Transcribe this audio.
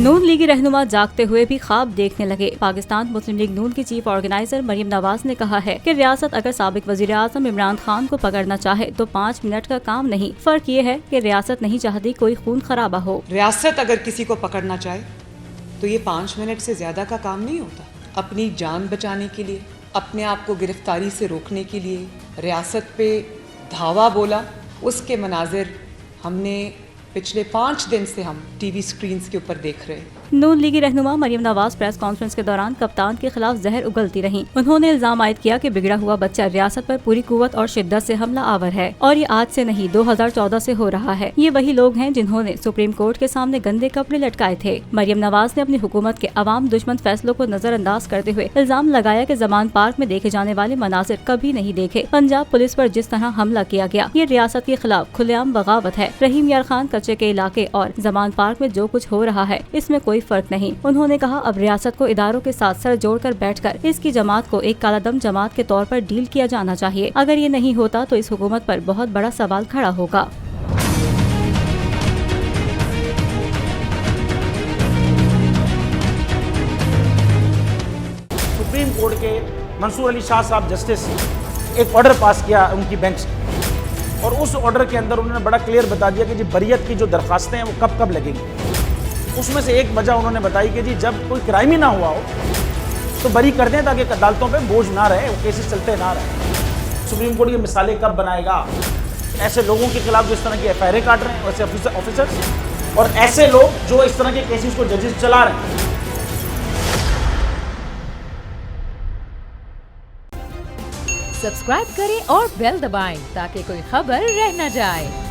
नून लीगी रहनुमा जागते हुए भी ख्वाब देखने लगे। पाकिस्तान मुस्लिम लीग नून की चीफ ऑर्गेनाइजर मरियम नवाज ने कहा है कि रियासत अगर साबिक वजीर आजम इमरान खान को पकड़ना चाहे तो 5 मिनट का काम नहीं। फर्क ये है कि रियासत नहीं चाहती कोई खून खराबा हो। रियासत अगर किसी को पकड़ना चाहे तो ये 5 मिनट से ज्यादा का काम नहीं होता। अपनी जान बचाने के लिए, अपने आप को गिरफ्तारी से रोकने के लिए रियासत पे धावा बोला। उसके मनाजिर हमने पिछले 5 दिन से हम टीवी स्क्रीन्स के ऊपर देख रहे हैं। नून लीगी रहनुमा मरियम नवाज प्रेस कॉन्फ्रेंस के दौरान कप्तान के खिलाफ जहर उगलती रहीं। उन्होंने इल्जाम आयद किया कि बिगड़ा हुआ बच्चा रियासत पर पूरी कुव्वत और शिद्दत से हमला आवर है और ये आज से नहीं 2014 से हो रहा है। ये वही लोग हैं जिन्होंने सुप्रीम कोर्ट के सामने गंदे कपड़े लटकाए थे। मरियम नवाज ने अपनी हुकूमत के अवाम दुश्मन फैसलों को नजरअंदाज करते हुए इल्जाम लगाया कि जमान पार्क में देखे जाने वाले मनाजिर कभी नहीं देखे। पंजाब पुलिस पर जिस तरह हमला किया गया ये रियासत के खिलाफ खुलेआम बगावत है। रहीम यार खान कच्चे के इलाके और जमान पार्क में जो कुछ हो रहा है इसमें कोई फर्क नहीं। उन्होंने कहा अब रियासत को इदारों के साथ सर जोड़कर बैठकर इसकी जमात को एक कालादम जमात के तौर पर डील किया जाना चाहिए। अगर ये नहीं होता तो इस हुकूमत पर बहुत बड़ा सवाल खड़ा होगा। सुप्रीम कोर्ट के मंसूर अली शाह साहब जस्टिस एक ऑर्डर पास किया उनकी बेंच ने, और उस ऑर्डर के अंदर उन्होंने बड़ा क्लियर बता दिया कि जी बरियत की जो दरखास्तें हैं वो कब कब लगेंगी। उसमें से एक वजह उन्होंने बताई कि जी जब कोई क्राइम ही ना हुआ हो तो बरी कर दें ताकि अदालतों पे बोझ ना रहे, वो केसेस चलते ना रहे। सुप्रीम कोर्ट ये मिसालें कब बनाएगा ऐसे लोगों के खिलाफ जो इस तरह की एफआईआर काट रहे हैं, वैसे ऑफिसर्स और ऐसे लोग जो इस तरह के केसेस को जजेस चला रहे हैं। सब्सक्राइब करें और बेल दबाएं ताकि कोई खबर रह न जाए।